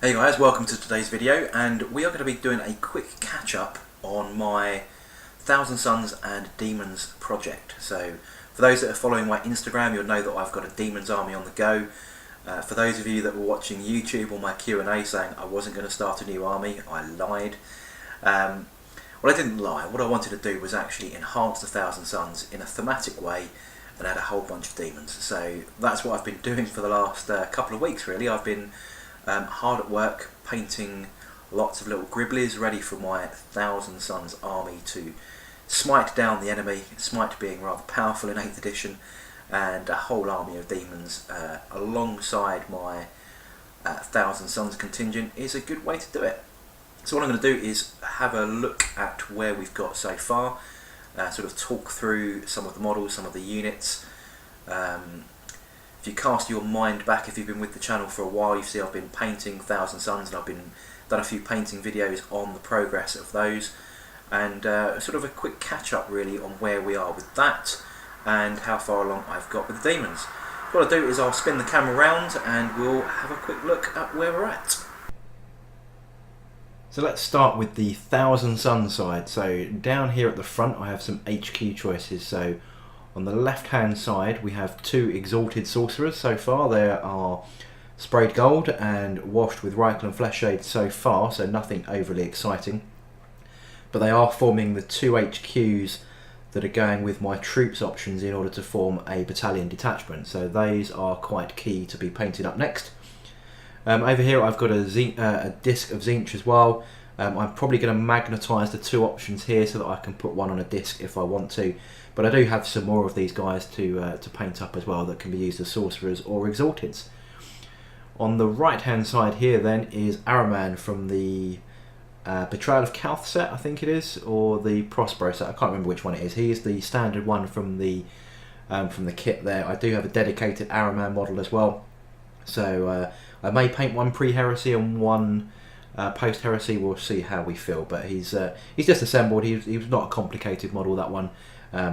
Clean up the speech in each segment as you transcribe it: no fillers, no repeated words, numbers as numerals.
Hey guys, welcome to today's video, and we are going to be doing a quick catch-up on my Thousand Sons and Demons project. So for those that are following my Instagram, you'll know that I've got a Demons army on the go. For those of you that were watching YouTube or my Q&A saying I wasn't going to start a new army, I lied. Well, I didn't lie. What I wanted to do was actually enhance the Thousand Sons in a thematic way and add a whole bunch of demons. So that's what I've been doing for the last couple of weeks really. I've been hard at work painting lots of little gribblies ready for my Thousand Sons army to smite down the enemy, smite being rather powerful in 8th edition, and a whole army of demons alongside my Thousand Sons contingent is a good way to do it. So what I'm going to do is have a look at where we've got so far, sort of talk through some of the models, some of the units. If you cast your mind back, if you've been with the channel for a while, you see I've been painting Thousand Sons, and I've done a few painting videos on the progress of those, and sort of a quick catch up really on where we are with that and how far along I've got with the demons. What I'll do is I'll spin the camera around and we'll have a quick look at where we're at. So let's start with the Thousand Sons side. So down here at the front I have some HQ choices. So on the left hand side we have 2 Exalted Sorcerers so far. They are sprayed gold and washed with Reichel and Flesh Shade so far, so nothing overly exciting. But they are forming the 2 HQs that are going with my troops options in order to form a battalion detachment. So those are quite key to be painted up next. Over here I've got a disc of Tzeentch as well. I'm probably going to magnetise the 2 options here so that I can put one on a disc if I want to. But I do have some more of these guys to paint up as well that can be used as sorcerers or exalteds. On the right hand side here then is Araman from the Betrayal of Calth set, I think it is, or the Prospero set. I can't remember which one it is. He is the standard one from the kit there. I do have a dedicated Araman model as well. So I may paint one pre-heresy and one post-heresy. We'll see how we feel. But he's just assembled. He was not a complicated model, that one,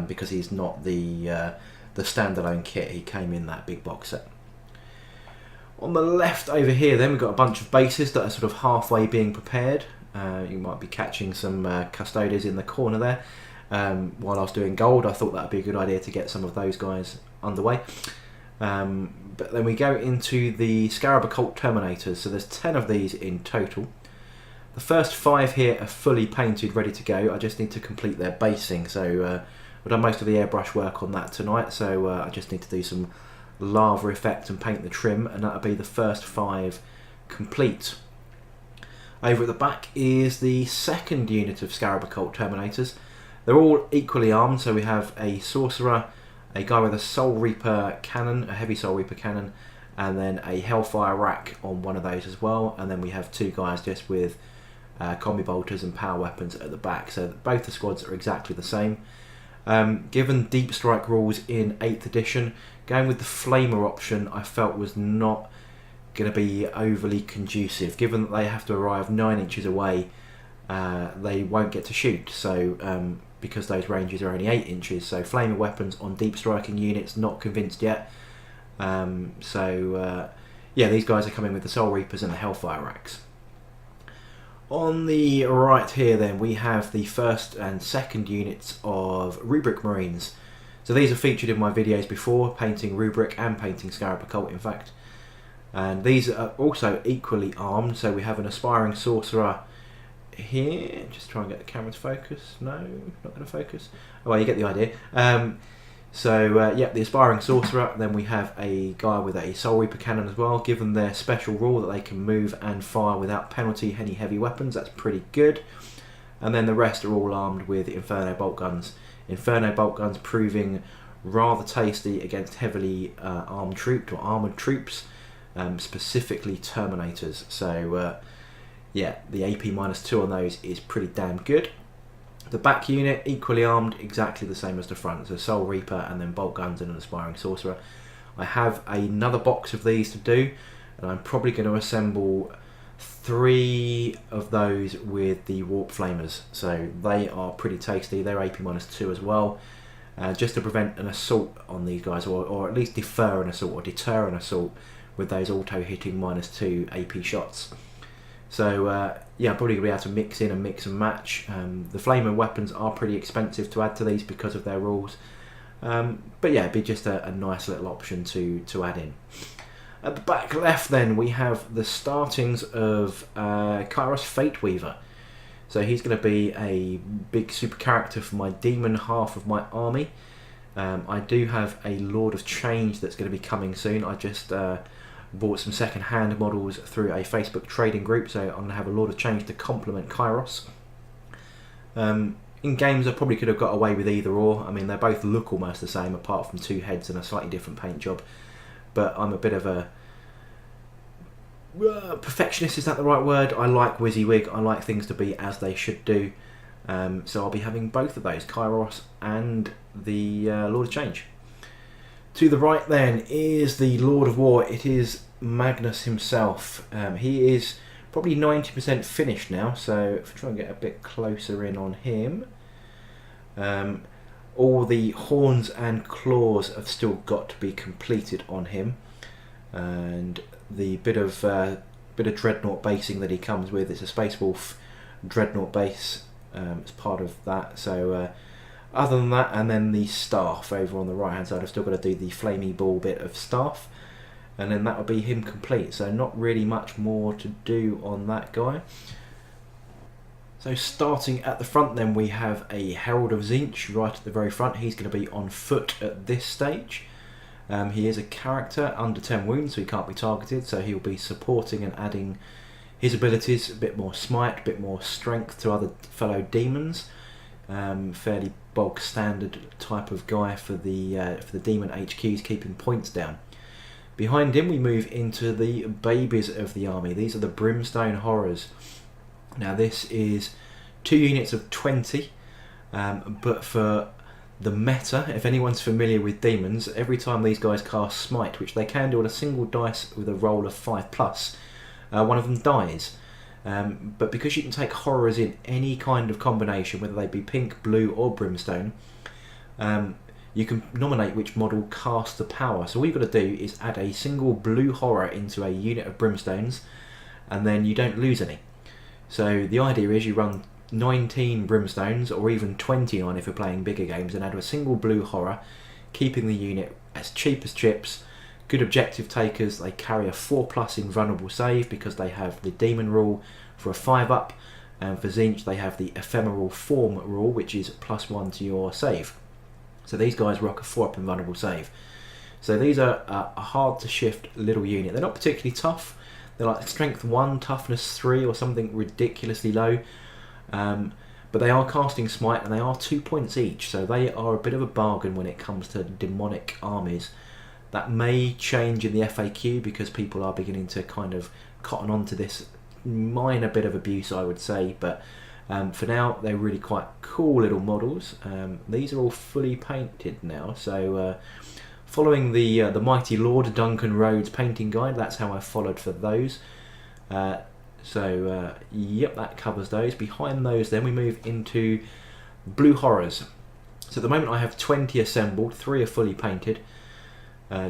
because he's not the standalone kit. He came in that big box set. On the left over here then we've got a bunch of bases that are sort of halfway being prepared. You might be catching some custodians in the corner there. While I was doing gold, I thought that would be a good idea to get some of those guys underway. But then we go into the Scarab Occult Terminators. So there's 10 of these in total. The first 5 here are fully painted, ready to go. I just need to complete their basing. So I've done most of the airbrush work on that tonight. So I just need to do some lava effect and paint the trim, and that'll be the first 5 complete. Over at the back is the second unit of Scarab Occult Terminators. They're all equally armed, so we have a sorcerer, a guy with a Soul Reaper cannon, a heavy Soul Reaper cannon, and then a Hellfire rack on one of those as well, and then we have 2 guys just with combi bolters and power weapons at the back. So both the squads are exactly the same. Given deep strike rules in 8th edition, going with the Flamer option I felt was not going to be overly conducive. Given that they have to arrive 9 inches away, they won't get to shoot. So because those ranges are only 8 inches, so Flamer weapons on deep striking units, not convinced yet. Yeah, these guys are coming with the Soul Reapers and the Hellfire racks. On the right here then we have the first and second units of Rubric Marines. So these are featured in my videos before, painting Rubric and painting Scarab Occult in fact. And these are also equally armed, so we have an Aspiring Sorcerer here. Just try and get the camera to focus. No, not going to focus. Oh, well, you get the idea. Yeah, the Aspiring Sorcerer. Then we have a guy with a Soul Reaper cannon as well. Given their special rule that they can move and fire without penalty any heavy weapons, that's pretty good. And then the rest are all armed with Inferno bolt guns. Inferno bolt guns proving rather tasty against heavily armed troops or armoured troops, specifically Terminators. So yeah, the AP -2 on those is pretty damn good. The back unit, equally armed, exactly the same as the front. So Soul Reaper and then bolt guns and an Aspiring Sorcerer. I have another box of these to do, and I'm probably going to assemble 3 of those with the Warp Flamers. So they are pretty tasty. They're AP -2 as well. Just to prevent an assault on these guys, or at least defer an assault or deter an assault with those auto hitting -2 AP shots. So yeah, I'm probably going to be able to mix in and mix and match. The flamer weapons are pretty expensive to add to these because of their rules. But yeah, it'd be just a nice little option to add in. At the back left then we have the startings of Kairos Fate Weaver. So he's going to be a big super character for my demon half of my army. I do have a Lord of Change that's going to be coming soon. I just bought some second-hand models through a Facebook trading group, so I'm going to have a Lord of Change to complement Kairos. In games I probably could have got away with either or. I mean, they both look almost the same apart from two heads and a slightly different paint job. But I'm a bit of a perfectionist, is that the right word? I like WYSIWYG, I like things to be as they should do. So I'll be having both of those, Kairos and the Lord of Change. To the right then is the Lord of War. It is Magnus himself. He is probably 90% finished now, so if I try and get a bit closer in on him, all the horns and claws have still got to be completed on him, and the bit of dreadnought basing that he comes with, it's a Space Wolf dreadnought base as part of that. So other than that, and then the staff over on the right hand side, I've still got to do the flamey ball bit of staff, and then that will be him complete. So not really much more to do on that guy. So starting at the front then, we have a Herald of Tzeentch right at the very front. He's going to be on foot at this stage. He is a character under 10 wounds, so he can't be targeted, so he'll be supporting and adding his abilities, a bit more smite, a bit more strength to other fellow demons. Fairly bog standard type of guy for the demon HQs, keeping points down. Behind him we move into the babies of the army. These are the Brimstone Horrors. Now this is 2 units of 20, but for the meta, if anyone's familiar with demons, every time these guys cast smite, which they can do on a single dice with a roll of 5+, one of them dies. But because you can take horrors in any kind of combination, whether they be pink, blue or brimstone, you can nominate which model casts the power. So all you've got to do is add a single blue horror into a unit of brimstones, and then you don't lose any. So the idea is you run 19 brimstones, or even 29 if you're playing bigger games, and add a single blue horror, keeping the unit as cheap as chips. Good objective takers, they carry a 4+ invulnerable save because they have the demon rule for a 5+, and for Tzeentch they have the ephemeral form rule, which is +1 to your save. So these guys rock a 4+ invulnerable save. So these are a hard to shift little unit. They're not particularly tough. They're like strength 1, toughness 3 or something ridiculously low. But they are casting smite and they are 2 points each, so they are a bit of a bargain when it comes to demonic armies. That may change in the FAQ because people are beginning to kind of cotton on to this minor bit of abuse, I would say, but for now they're really quite cool little models. These are all fully painted now, so following the mighty Lord Duncan Rhodes painting guide, that's how I followed for those. Yep, that covers those. Behind those then we move into Blue Horrors. So at the moment I have 20 assembled, 3 are fully painted,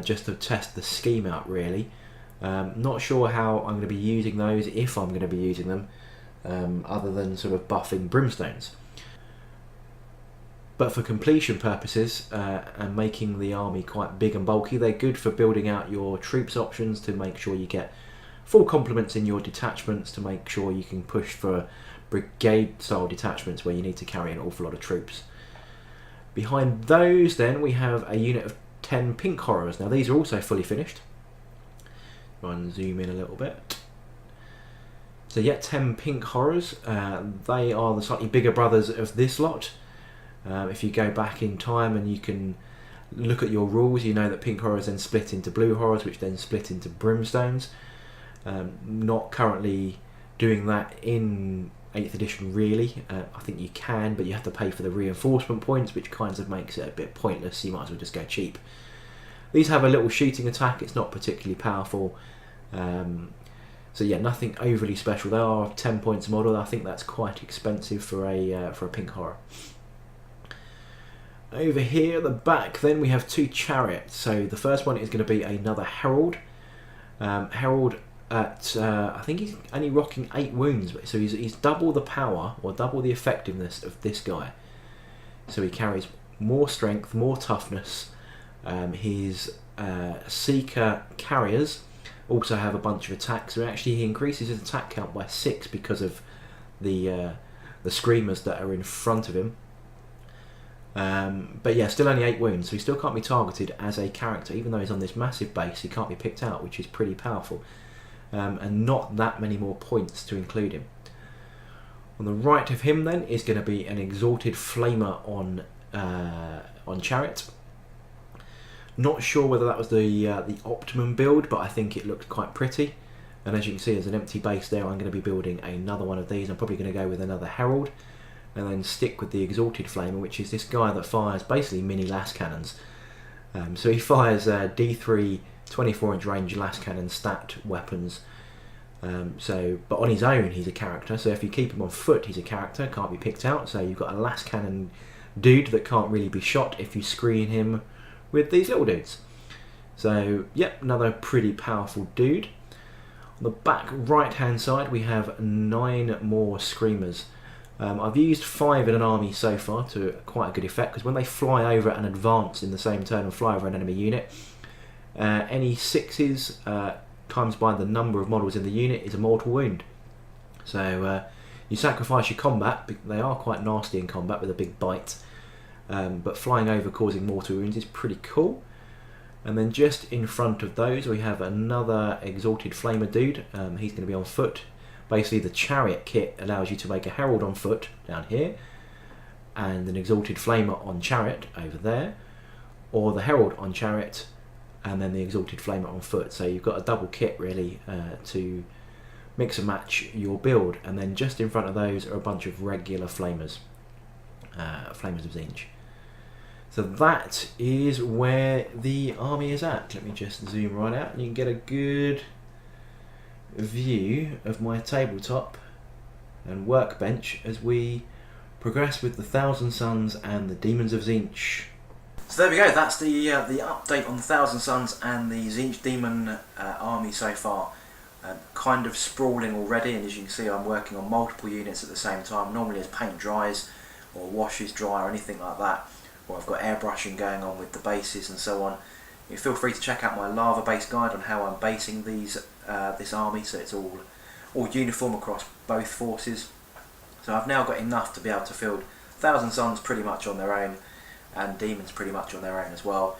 just to test the scheme out really. Not sure how I'm going to be using those, if I'm going to be using them, other than sort of buffing brimstones. But for completion purposes and making the army quite big and bulky, they're good for building out your troops options to make sure you get full complements in your detachments, to make sure you can push for brigade style detachments where you need to carry an awful lot of troops. Behind those then we have a unit of 10 pink horrors. Now these are also fully finished. Try and zoom in a little bit. So yeah, 10 pink horrors. They are the slightly bigger brothers of this lot. If you go back in time and you can look at your rules, you know that pink horrors then split into blue horrors, which then split into brimstones. Not currently doing that in 8th edition really. I think you can, but you have to pay for the reinforcement points, which kind of makes it a bit pointless, so you might as well just go cheap. These have a little shooting attack, it's not particularly powerful. So yeah, nothing overly special. They are 10 points a model. I think that's quite expensive for a pink horror. Over here at the back then we have 2 chariots. So the first one is going to be another Herald. Herald at, I think he's only rocking 8 wounds, so he's double the power, or double the effectiveness of this guy. So he carries more strength, more toughness. His Seeker carriers also have a bunch of attacks, so actually he increases his attack count by 6 because of the Screamers that are in front of him. But yeah, still only 8 wounds, so he still can't be targeted as a character. Even though he's on this massive base, he can't be picked out, which is pretty powerful. And not that many more points to include him. On the right of him then is going to be an Exalted Flamer on Chariot. Not sure whether that was the optimum build, but I think it looked quite pretty. And as you can see, there's an empty base there. I'm going to be building another one of these. I'm probably going to go with another Herald, and then stick with the Exalted Flamer, which is this guy that fires basically mini las cannons. So he fires D3 24-inch range las cannon stacked weapons. But on his own, he's a character. So if you keep him on foot, he's a character, can't be picked out. So you've got a las cannon dude that can't really be shot if you screen him with these little dudes. So yep, another pretty powerful dude. On the back right hand side, we have 9 more Screamers. I've used 5 in an army so far to quite a good effect, because when they fly over and advance in the same turn and fly over an enemy unit, any 6s times by the number of models in the unit is a mortal wound. So you sacrifice your combat. They are quite nasty in combat with a big bite, but flying over causing mortal wounds is pretty cool. And then just in front of those we have another Exalted Flamer dude. He's going to be on foot. Basically the Chariot kit allows you to make a Herald on foot down here, and an Exalted Flamer on Chariot over there, or the Herald on Chariot and then the Exalted Flamer on foot. So you've got a double kit really to mix and match your build. And then just in front of those are a bunch of regular Flamers, Flamers of Tzeentch. So that is where the army is at. Let me just zoom right out and you can get a good view of my tabletop and workbench as we progress with the Thousand Suns and the Demons of Tzeentch. So there we go, that's the update on the Thousand Suns and the Tzeentch Demon army so far. Kind of sprawling already, and as you can see I'm working on multiple units at the same time. Normally as paint dries or washes dry or anything like that, or I've got airbrushing going on with the bases and so on, you feel free to check out my lava base guide on how I'm basing these this army, so it's all uniform across both forces. So I've now got enough to be able to field Thousand Suns pretty much on their own, and Demons pretty much on their own as well.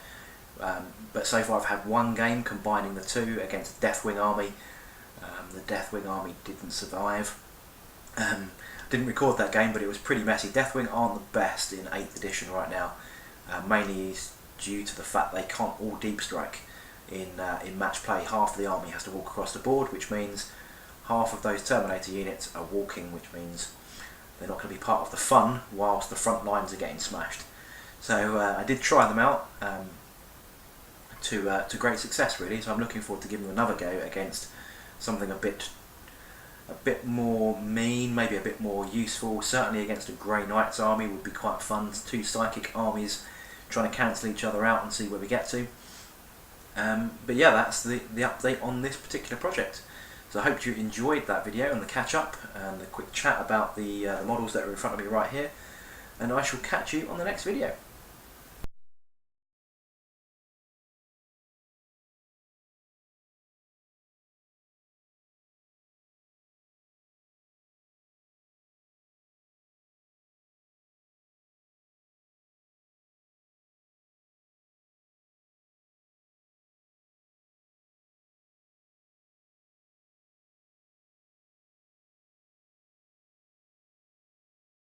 But so far I've had one game combining the two against the Deathwing army. The Deathwing army didn't survive. Didn't record that game, but it was pretty messy. Deathwing aren't the best in 8th edition right now, mainly due to the fact they can't all deep strike in match play. Half of the army has to walk across the board, which means half of those Terminator units are walking, which means they're not going to be part of the fun whilst the front lines are getting smashed. So I did try them out to great success really, so I'm looking forward to giving them another go against something a bit more mean, maybe a bit more useful. Certainly against a Grey Knights army would be quite fun. 2 psychic armies trying to cancel each other out and see where we get to. But yeah, that's the update on this particular project. So I hope you enjoyed that video and the catch up and the quick chat about the models that are in front of me right here, and I shall catch you on the next video.